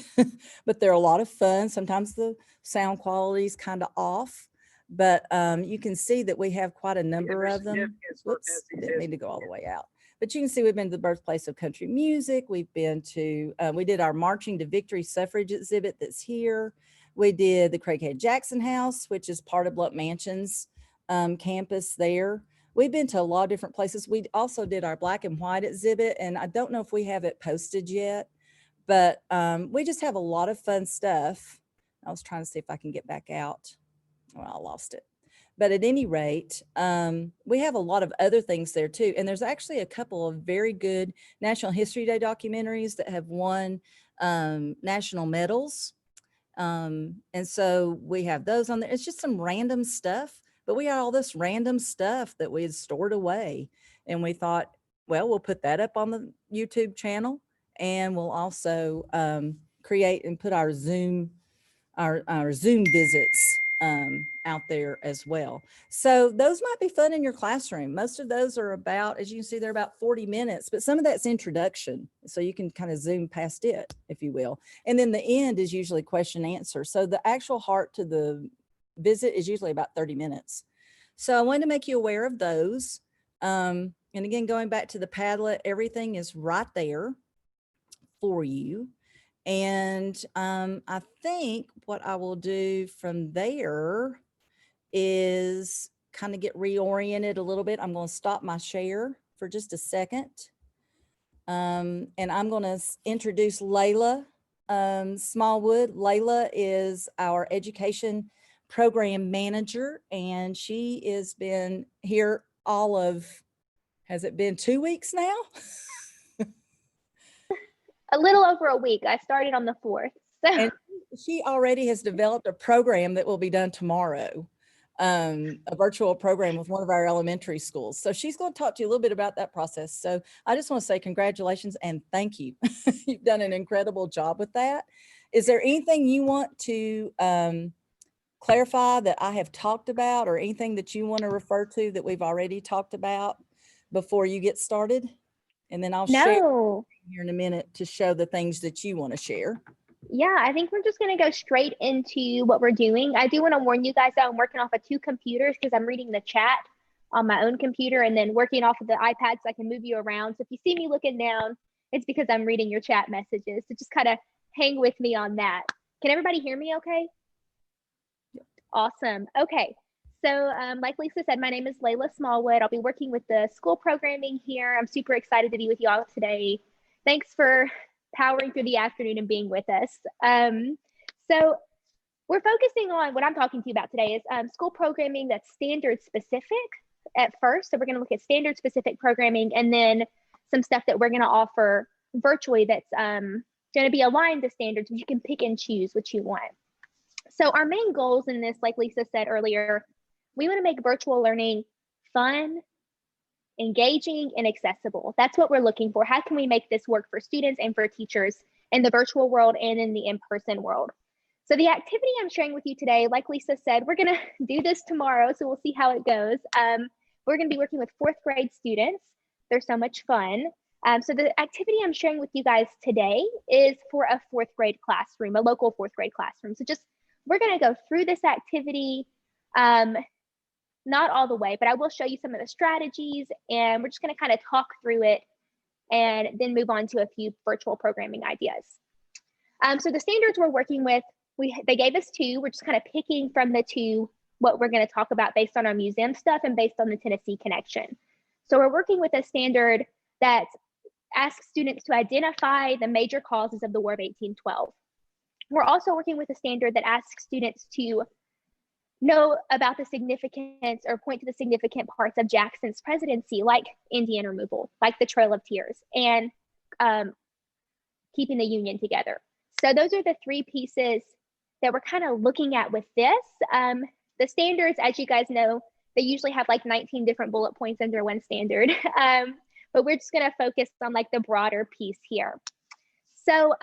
but they're a lot of fun. Sometimes the sound quality is kind of off, but you can see that we have quite a number of them. Whoops, didn't mean to go all the way out. But you can see we've been to the birthplace of country music. We've been to, we did our Marching to Victory suffrage exhibit that's here. We did the Craighead Jackson House, which is part of Blount Mansion's campus there. We've been to a lot of different places. We also did our black and white exhibit, and I don't know if we have it posted yet, but we just have a lot of fun stuff. I was trying to see if I can get back out. Well, I lost it. But at any rate, we have a lot of other things there too. And there's actually a couple of very good National History Day documentaries that have won national medals. And so we have those on there. It's just some random stuff, but we had all this random stuff that we had stored away. And we thought, well, we'll put that up on the YouTube channel, and we'll also create and put our Zoom visits out there as well. So those might be fun in your classroom. Most of those are about, as you can see, they're about 40 minutes, but some of that's introduction. So you can kind of zoom past it, if you will. And then the end is usually question answer. So the actual heart to the visit is usually about 30 minutes. So I wanted to make you aware of those. And again, going back to the Padlet, everything is right there for you. And I think what I will do from there is kind of get reoriented a little bit. I'm going to stop my share for just a second. And I'm going to introduce Layla Smallwood. Layla is our education program manager, and she has been here all of, has it been 2 weeks now? A little over a week. I started on the 4th. So. And she already has developed a program that will be done tomorrow, a virtual program with one of our elementary schools. So she's going to talk to you a little bit about that process. So I just want to say congratulations and thank you. You've done an incredible job with that. Is there anything you want to clarify that I have talked about, or anything that you want to refer to that we've already talked about before you get started? And then I'll share here in a minute to show the things that you want to share. Yeah, I think we're just going to go straight into what we're doing. I do want to warn you guys that I'm working off of 2 computers because I'm reading the chat on my own computer and then working off of the iPad so I can move you around. So if you see me looking down, it's because I'm reading your chat messages. So just kind of hang with me on that. Can everybody hear me okay? Yep. Awesome. Okay. So like Lisa said, my name is Layla Smallwood. I'll be working with the school programming here. I'm super excited to be with you all today. Thanks for powering through the afternoon and being with us. So we're focusing on what I'm talking to you about today is school programming that's standard specific at first. So we're going to look at standard specific programming, and then some stuff that we're going to offer virtually that's going to be aligned to standards. You can pick and choose what you want. So our main goals in this, like Lisa said earlier, we want to make virtual learning fun, engaging, and accessible. That's what we're looking for. How can we make this work for students and for teachers in the virtual world and in the in-person world? So the activity I'm sharing with you today, like Lisa said, we're going to do this tomorrow, so we'll see how it goes. We're going to be working with 4th grade students. They're so much fun. So the activity I'm sharing with you guys today is for a 4th grade classroom, a local 4th grade classroom. So we're going to go through this activity, not all the way, but I will show you some of the strategies, and we're just going to kind of talk through it and then move on to a few virtual programming ideas. So the standards we're working with, they gave us 2. We're just kind of picking from the 2 what we're going to talk about based on our museum stuff and based on the Tennessee connection. So we're working with a standard that asks students to identify the major causes of the War of 1812. We're also working with a standard that asks students to know about the significance or point to the significant parts of Jackson's presidency, like Indian removal, like the Trail of Tears, and keeping the Union together. So those are the 3 pieces that we're kind of looking at with this. The standards, as you guys know, they usually have like 19 different bullet points under one standard, but we're just going to focus on like the broader piece here. So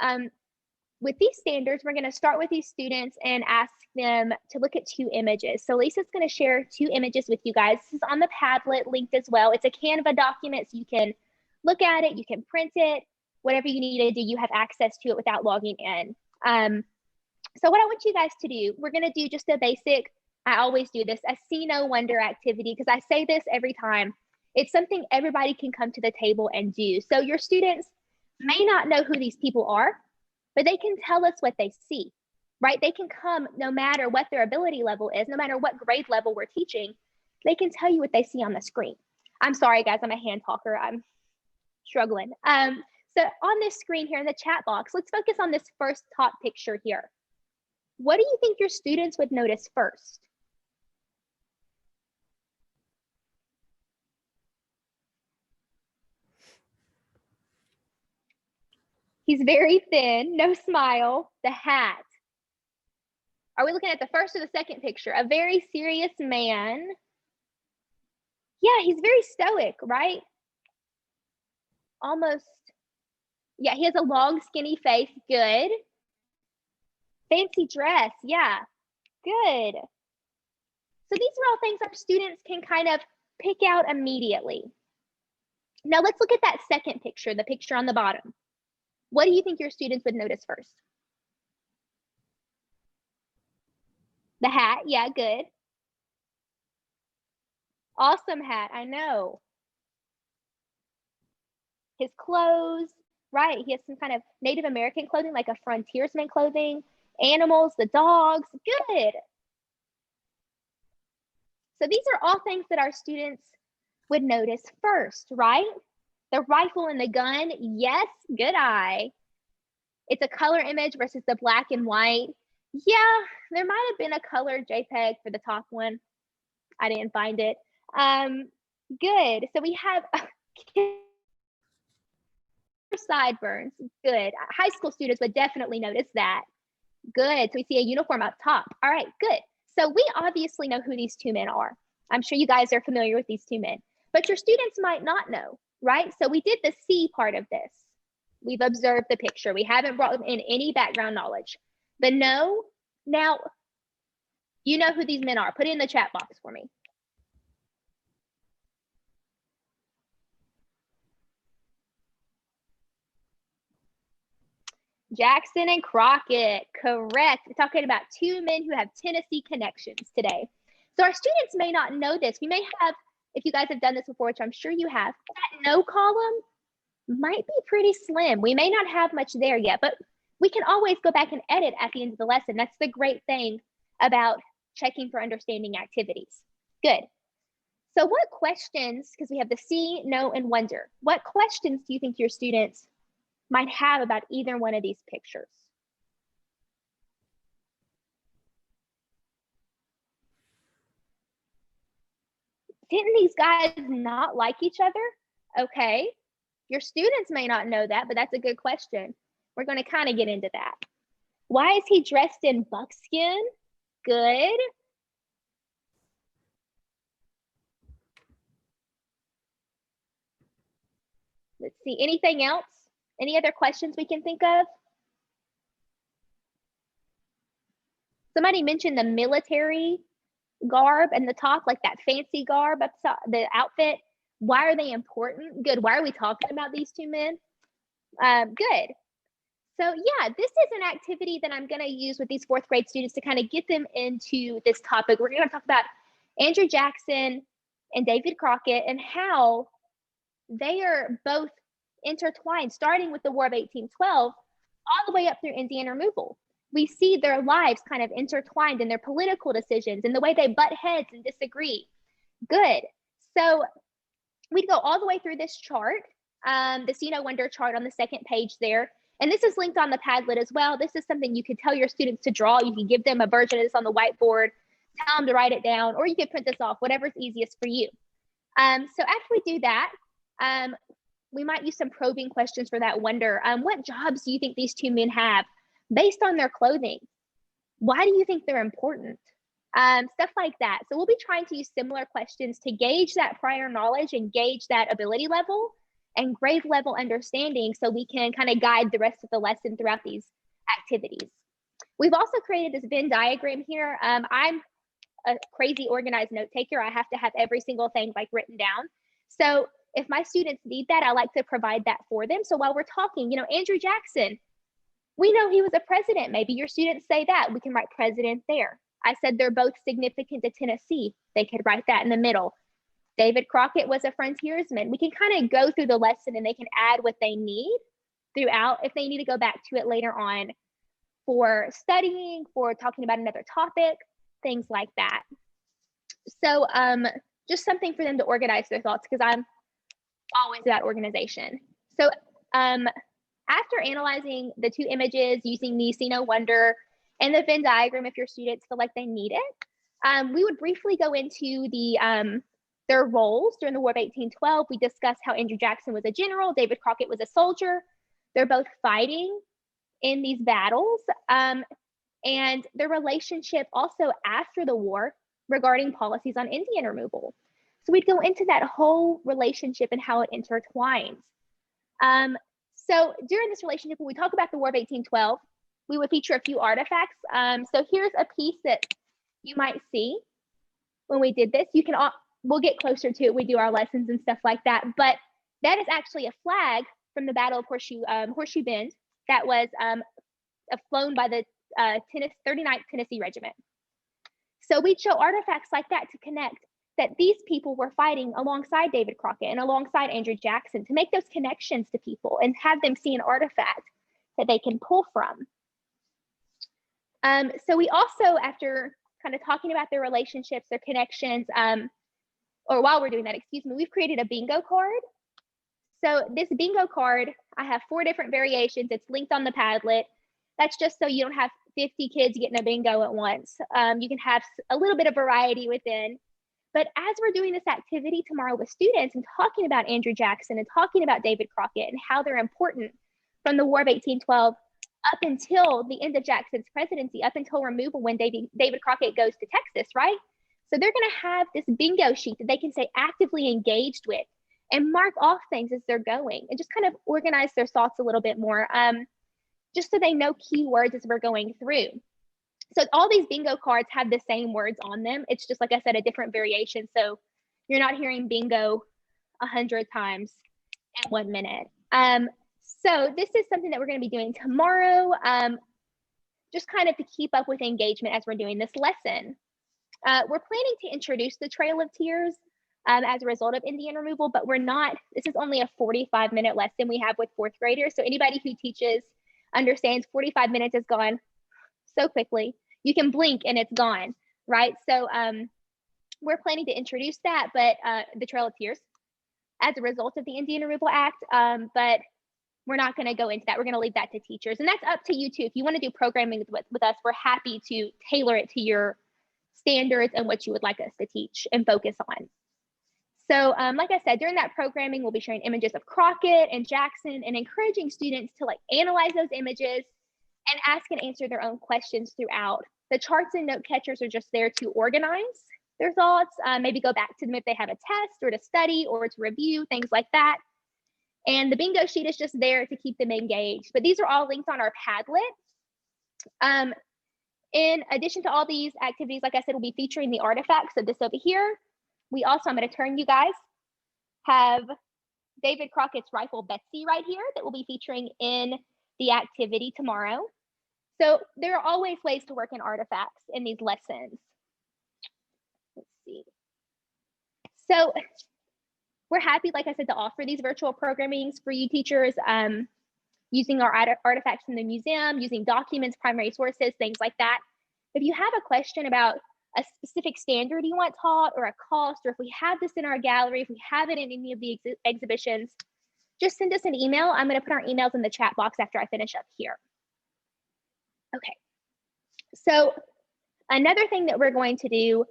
with these standards, we're going to start with these students and ask them to look at 2 images. So Lisa's going to share 2 images with you guys. This is on the Padlet linked as well. It's a Canva document, so you can look at it, you can print it, whatever you need to do, you have access to it without logging in. So what I want you guys to do, we're going to do just a basic, I always do this, a see no wonder activity, because I say this every time. It's something everybody can come to the table and do. So your students may not know who these people are, but they can tell us what they see, right? They can come no matter what their ability level is, no matter what grade level we're teaching, they can tell you what they see on the screen. I'm sorry, guys, I'm a hand talker. I'm struggling. So on this screen here in the chat box, let's focus on this first top picture here. What do you think your students would notice first? He's very thin, no smile, the hat. Are we looking at the first or the second picture? A very serious man. Yeah, he's very stoic, right? Almost, yeah, he has a long, skinny face. Good. Fancy dress. Yeah, good. So these are all things our students can kind of pick out immediately. Now let's look at that second picture, the picture on the bottom. What do you think your students would notice first? The hat, yeah, good. Awesome hat, I know. His clothes, right? He has some kind of Native American clothing, like a frontiersman clothing. Animals, the dogs, good. So these are all things that our students would notice first, right? The rifle and the gun, yes, good eye. It's a color image versus the black and white. Yeah, there might have been a color JPEG for the top one. I didn't find it. Good. So we have sideburns. Good. High school students would definitely notice that. Good. So we see a uniform up top. All right, good. So we obviously know who these two men are. I'm sure you guys are familiar with these two men, but your students might not know, right? So we did the C part of this. We've observed the picture. We haven't brought them in any background knowledge. The no, now, you know who these men are. Put it in the chat box for me. Jackson and Crockett, correct. We're talking about two men who have Tennessee connections today. So our students may not know this. We may have, if you guys have done this before, which I'm sure you have, that no column might be pretty slim. We may not have much there yet, but we can always go back and edit at the end of the lesson. That's the great thing about checking for understanding activities. Good. So what questions, because we have the see, know, and wonder, what questions do you think your students might have about either one of these pictures? Didn't these guys not like each other? Okay. Your students may not know that, but that's a good question. We're going to kind of get into that. Why is he dressed in buckskin? Good. Let's see, anything else? Any other questions we can think of? Somebody mentioned the military garb and the top, like that fancy garb up top, the outfit. Why are they important? Good. Why are we talking about these two men? Good. So yeah, this is an activity that I'm going to use with these fourth grade students to kind of get them into this topic. We're going to talk about Andrew Jackson and David Crockett and how they are both intertwined, starting with the War of 1812 all the way up through Indian removal. We see their lives kind of intertwined in their political decisions and the way they butt heads and disagree. Good. So we go all the way through this chart, the See, Know, Wonder chart on the second page there. And this is linked on the Padlet as well. This is something you could tell your students to draw. You can give them a version of this on the whiteboard, tell them to write it down, or you could print this off, whatever's easiest for you. So after we do that, we might use some probing questions for that wonder. What jobs do you think these two men have based on their clothing? Why do you think they're important? Stuff like that. So we'll be trying to use similar questions to gauge that prior knowledge and gauge that ability level and grade level understanding so we can kind of guide the rest of the lesson throughout these activities. We've also created this Venn diagram here. I'm a crazy organized note taker. I have to have every single thing like written down. So if my students need that, I like to provide that for them. So while we're talking, you know, Andrew Jackson, we know he was a president. Maybe your students say that. We can write president there. I said they're both significant to Tennessee. They could write that in the middle. David Crockett was a frontiersman. We can kind of go through the lesson and they can add what they need throughout if they need to go back to it later on for studying, for talking about another topic, things like that. So just something for them to organize their thoughts, because I'm always about organization. So after analyzing the two images using the See No Wonder and the Venn diagram, if your students feel like they need it, we would briefly go into their roles during the War of 1812. We discussed how Andrew Jackson was a general, David Crockett was a soldier. They're both fighting in these battles, and their relationship also after the war regarding policies on Indian removal. So we'd go into that whole relationship and how it intertwines. So during this relationship, when we talk about the War of 1812, we would feature a few artifacts. So here's a piece that you might see when we did this. You can, we'll get closer to it. We do our lessons and stuff like that. But that is actually a flag from the Battle of Horseshoe Bend that was flown by the 39th Tennessee Regiment. So we'd show artifacts like that to connect that these people were fighting alongside David Crockett and alongside Andrew Jackson, to make those connections to people and have them see an artifact that they can pull from. So we also, after kind of talking about their relationships, their connections, or while we're doing that, excuse me, we've created a bingo card. So this bingo card, I have 4 different variations. It's linked on the Padlet. That's just so you don't have 50 kids getting a bingo at once. You can have a little bit of variety within. But as we're doing this activity tomorrow with students and talking about Andrew Jackson and talking about David Crockett and how they're important from the War of 1812 up until the end of Jackson's presidency, up until removal when David Crockett goes to Texas, right? So they're going to have this bingo sheet that they can say actively engaged with and mark off things as they're going and just kind of organize their thoughts a little bit more, just so they know keywords as we're going through. So all these bingo cards have the same words on them. It's just, like I said, a different variation. So you're not hearing bingo 100 times in 1 minute. So this is something that we're going to be doing tomorrow, just kind of to keep up with engagement as we're doing this lesson. We're planning to introduce the Trail of Tears as a result of Indian removal, but we're not, this is only a 45-minute lesson we have with 4th graders. So anybody who teaches understands 45 minutes is gone so quickly. You can blink and it's gone, right? So we're planning to introduce that, but the Trail of Tears as a result of the Indian Removal Act, but we're not going to go into that. We're going to leave that to teachers, and that's up to you too. If you want to do programming with us, we're happy to tailor it to your standards and what you would like us to teach and focus on. So like I said, during that programming, we'll be showing images of Crockett and Jackson and encouraging students to analyze those images and ask and answer their own questions throughout. The charts and note catchers are just there to organize their thoughts, maybe go back to them if they have a test or to study or to review, things like that. And the bingo sheet is just there to keep them engaged. But these are all linked on our Padlet. In addition to all these activities, like I said, we'll be featuring the artifacts of this over here. We also, I'm going to turn you guys, have David Crockett's rifle Betsy right here that we'll be featuring in the activity tomorrow. So there are always ways to work in artifacts in these lessons. Let's see. So we're happy, like I said, to offer these virtual programmings for you teachers, using our artifacts from the museum, using documents, primary sources, things like that. If you have a question about a specific standard you want taught or a cost, or if we have this in our gallery, if we have it in any of the exhibitions, just send us an email. I'm going to put our emails in the chat box after I finish up here. Okay. So another thing that we're going to do,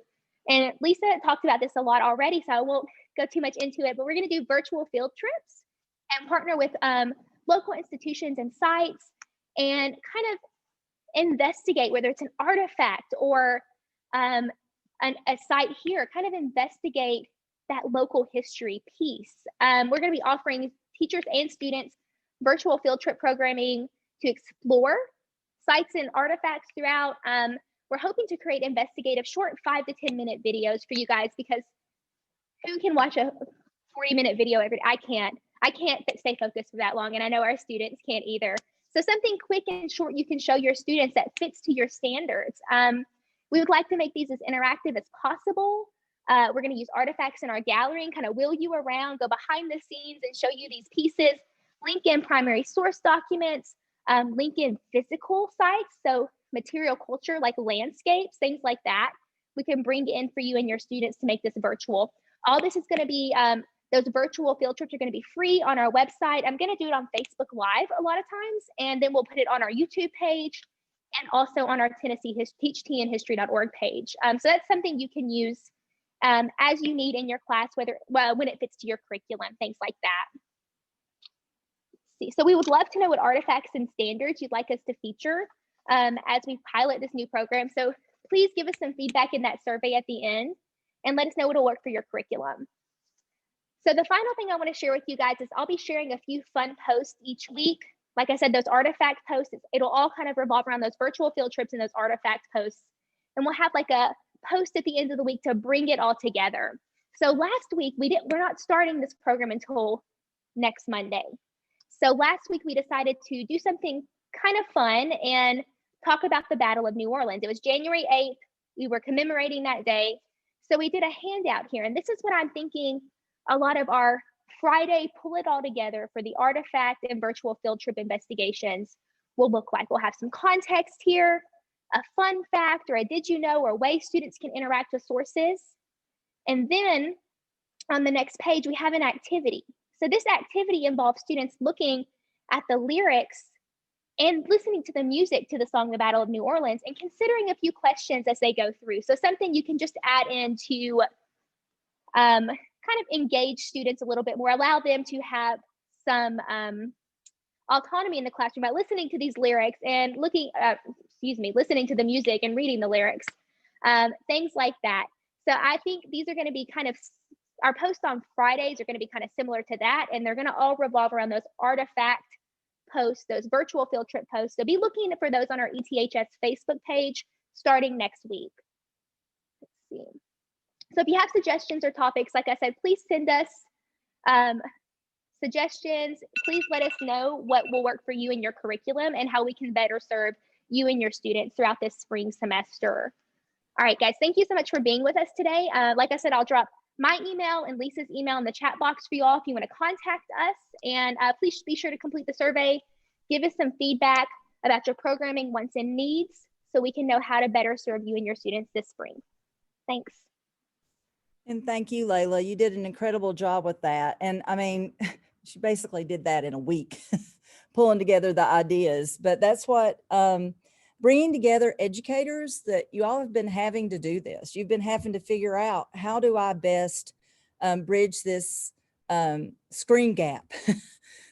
and Lisa talked about this a lot already, so I won't go too much into it, but we're going to do virtual field trips and partner with local institutions and sites and kind of investigate, whether it's an artifact or a site here, kind of investigate that local history piece. We're going to be offering teachers and students virtual field trip programming to explore sites and artifacts throughout. We're hoping to create investigative short 5 to 10 minute videos for you guys, because who can watch a 40-minute video every day? I can't stay focused for that long, and I know our students can't either. So something quick and short you can show your students that fits to your standards. We would like to make these as interactive as possible. We're going to use artifacts in our gallery and kind of wheel you around, go behind the scenes and show you these pieces, link in primary source documents, link in physical sites, so material culture like landscapes, things like that. We can bring in for you and your students to make this virtual. All this is going to be, those virtual field trips are going to be free on our website. I'm going to do it on Facebook Live a lot of times, and then we'll put it on our YouTube page and also on our Tennessee teachtnhistory.org page. So that's something you can use as you need in your class, when it fits to your curriculum, things like that. So we would love to know what artifacts and standards you'd like us to feature as we pilot this new program. So please give us some feedback in that survey at the end and let us know what'll work for your curriculum. So the final thing I want to share with you guys is I'll be sharing a few fun posts each week. Like I said, those artifact posts, it'll all kind of revolve around those virtual field trips and those artifact posts. And we'll have like a post at the end of the week to bring it all together. So last week, we're not starting this program until next Monday. So last week we decided to do something kind of fun and talk about the Battle of New Orleans. It was January 8th. We were commemorating that day. So we did a handout here. And this is what I'm thinking a lot of our Friday pull it all together for the artifact and virtual field trip investigations will look like. We'll have some context here, a fun fact or a did you know or way students can interact with sources. And then on the next page, we have an activity. So this activity involves students looking at the lyrics and listening to the music to the song, The Battle of New Orleans, and considering a few questions as they go through. So something you can just add in to kind of engage students a little bit more, allow them to have some autonomy in the classroom by listening to these lyrics and listening to the music and reading the lyrics, things like that. So I think these are going to be kind of, our posts on Fridays are going to be kind of similar to that, and they're going to all revolve around those artifact posts, those virtual field trip posts. So be looking for those on our ETHS Facebook page starting next week. Let's see. So if you have suggestions or topics, like I said, please send us suggestions. Please let us know what will work for you in your curriculum and how we can better serve you and your students throughout this spring semester. All right, guys, thank you so much for being with us today. Like I said, I'll drop my email and Lisa's email in the chat box for you all if you want to contact us. And please be sure to complete the survey. Give us some feedback about your programming, wants, and needs so we can know how to better serve you and your students this spring. Thanks. And thank you, Layla. You did an incredible job with that. And I mean, she basically did that in a week, pulling together the ideas. But that's what bringing together educators, that you all have been having to do this. You've been having to figure out, how do I best bridge this screen gap,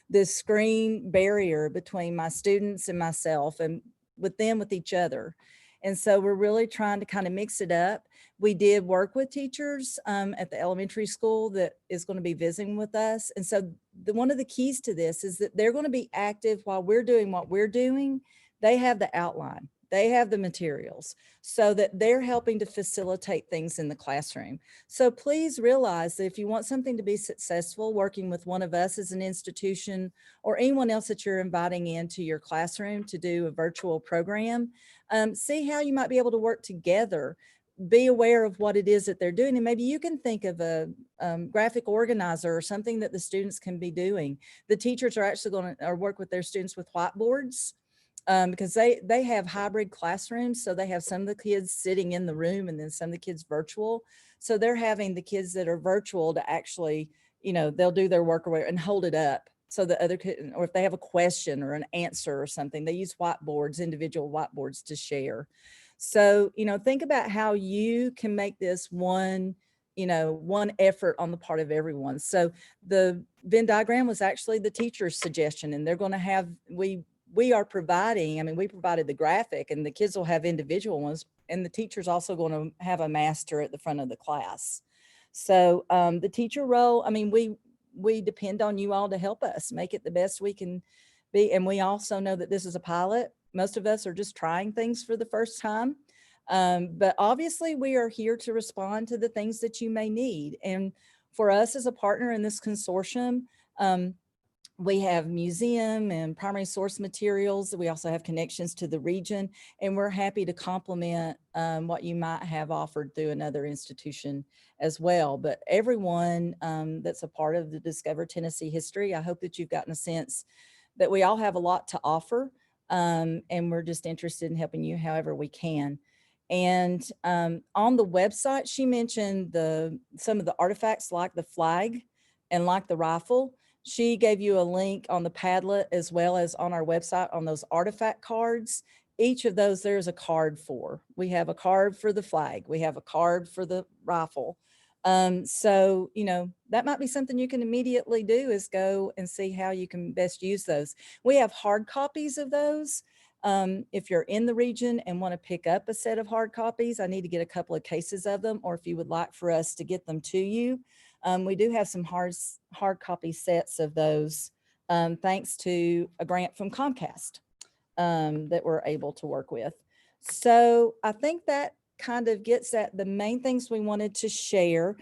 this screen barrier between my students and myself, and with them, with each other. And so we're really trying to kind of mix it up. We did work with teachers at the elementary school that is going to be visiting with us. And so one of the keys to this is that they're going to be active while we're doing what we're doing. They have the outline, they have the materials, so that they're helping to facilitate things in the classroom. So please realize that if you want something to be successful, working with one of us as an institution or anyone else that you're inviting into your classroom to do a virtual program, see how you might be able to work together. Be aware of what it is that they're doing. And maybe you can think of a graphic organizer or something that the students can be doing. The teachers are actually going to work with their students with whiteboards because they have hybrid classrooms. So they have some of the kids sitting in the room and then some of the kids virtual. So they're having the kids that are virtual to actually, they'll do their work and hold it up. So the other kid, or if they have a question or an answer or something, they use whiteboards, individual whiteboards to share. So, think about how you can make this one effort on the part of everyone. So the Venn diagram was actually the teacher's suggestion, and they're going to have, we provided the graphic, and the kids will have individual ones, and the teacher's also going to have a master at the front of the class. So the teacher role, we depend on you all to help us make it the best we can be. And we also know that this is a pilot. Most of us are just trying things for the first time. But obviously we are here to respond to the things that you may need. And for us as a partner in this consortium, We have museum and primary source materials. We also have connections to the region, and we're happy to complement what you might have offered through another institution as well. But everyone that's a part of the Discover Tennessee History, I hope that you've gotten a sense that we all have a lot to offer, and we're just interested in helping you however we can. And on the website, she mentioned some of the artifacts like the flag and like the rifle. She gave you a link on the Padlet as well as on our website on those artifact cards. Each of those there's a card for. We have a card for the flag. We have a card for the rifle. So, you know, that might be something you can immediately do is go and see how you can best use those. We have hard copies of those. If you're in the region and want to pick up a set of hard copies, I need to get a couple of cases of them, or if you would like for us to get them to you. We do have some hard copy sets of those, thanks to a grant from Comcast that we're able to work with. So I think that kind of gets at the main things we wanted to share.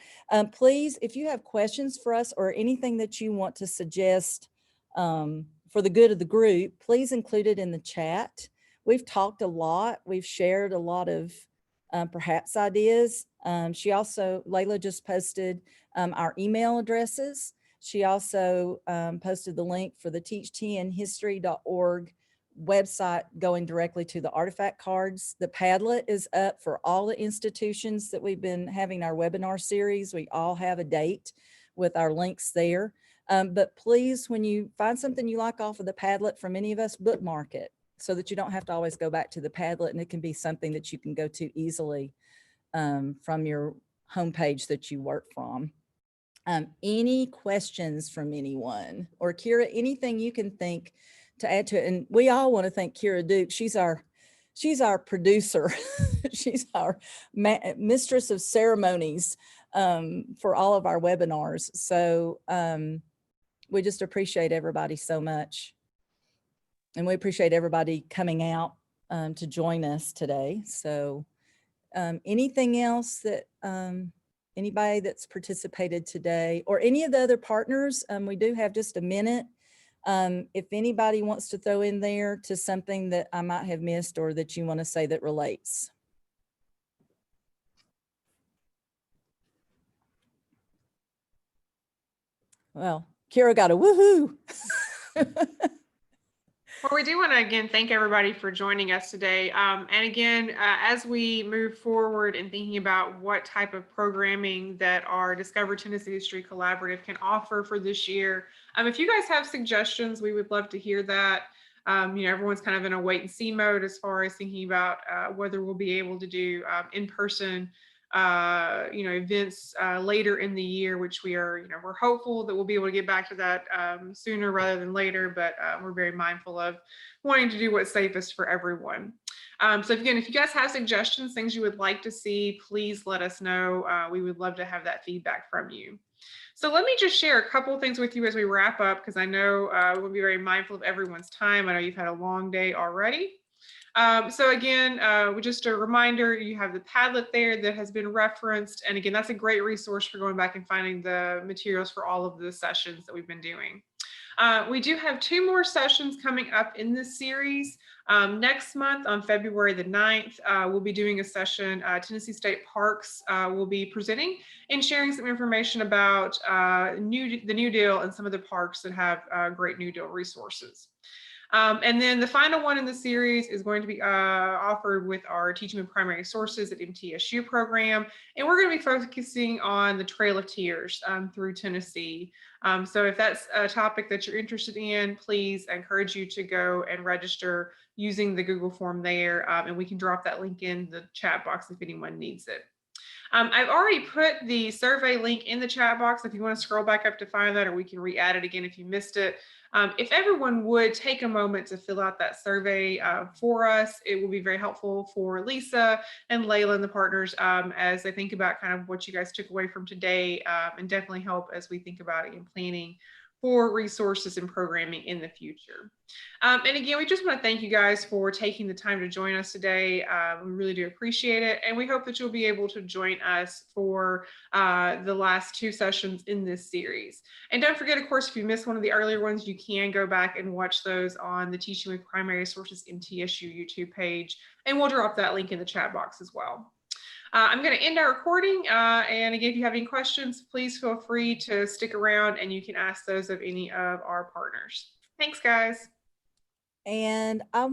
Please, if you have questions for us or anything that you want to suggest for the good of the group, please include it in the chat. We've talked a lot. We've shared a lot of perhaps ideas. Layla just posted our email addresses. She also posted the link for the teachtnhistory.org website going directly to the artifact cards. The Padlet is up for all the institutions that we've been having our webinar series. We all have a date with our links there. But please, when you find something you like off of the Padlet from any of us, bookmark it so that you don't have to always go back to the Padlet, and it can be something that you can go to easily from your homepage that you work from. Any questions from anyone? Or Kira, anything you can think to add to it? And we all want to thank Kira Duke. She's our producer. She's our mistress of ceremonies for all of our webinars. So we just appreciate everybody so much. And we appreciate everybody coming out to join us today. So anything else that anybody that's participated today or any of the other partners, we do have just a minute. If anybody wants to throw in there to something that I might have missed or that you want to say that relates. Well, Kira got a woohoo. Well, we do want to again thank everybody for joining us today. And again, as we move forward in thinking about what type of programming that our Discover Tennessee History Collaborative can offer for this year, if you guys have suggestions, we would love to hear that. Everyone's kind of in a wait and see mode as far as thinking about whether we'll be able to do in-person events later in the year, which we're hopeful that we'll be able to get back to that sooner rather than later, but we're very mindful of wanting to do what's safest for everyone. So again, if you guys have suggestions, things you would like to see, please let us know. We would love to have that feedback from you. So let me just share a couple of things with you as we wrap up, because I know we'll be very mindful of everyone's time. I know you've had a long day already. So again, just a reminder, you have the Padlet there that has been referenced. And again, that's a great resource for going back and finding the materials for all of the sessions that we've been doing. We do have 2 more sessions coming up in this series. Next month on February the 9th, we'll be doing a session, Tennessee State Parks will be presenting and sharing some information about the New Deal and some of the parks that have great New Deal resources. And then the final one in the series is going to be offered with our Teaching with Primary Sources at MTSU program. And we're going to be focusing on the Trail of Tears through Tennessee. So if that's a topic that you're interested in, please, I encourage you to go and register using the Google form there. And we can drop that link in the chat box if anyone needs it. I've already put the survey link in the chat box if you want to scroll back up to find that, or we can re-add it again if you missed it. If everyone would take a moment to fill out that survey for us, it will be very helpful for Lisa and Layla and the partners as they think about kind of what you guys took away from today, and definitely help as we think about it in planning for resources and programming in the future. And again, we just want to thank you guys for taking the time to join us today. We really do appreciate it. And we hope that you'll be able to join us for the last 2 sessions in this series. And don't forget, of course, if you missed one of the earlier ones, you can go back and watch those on the Teaching with Primary Sources MTSU YouTube page. And we'll drop that link in the chat box as well. I'm going to end our recording. And again, if you have any questions, please feel free to stick around and you can ask those of any of our partners. Thanks, guys. And I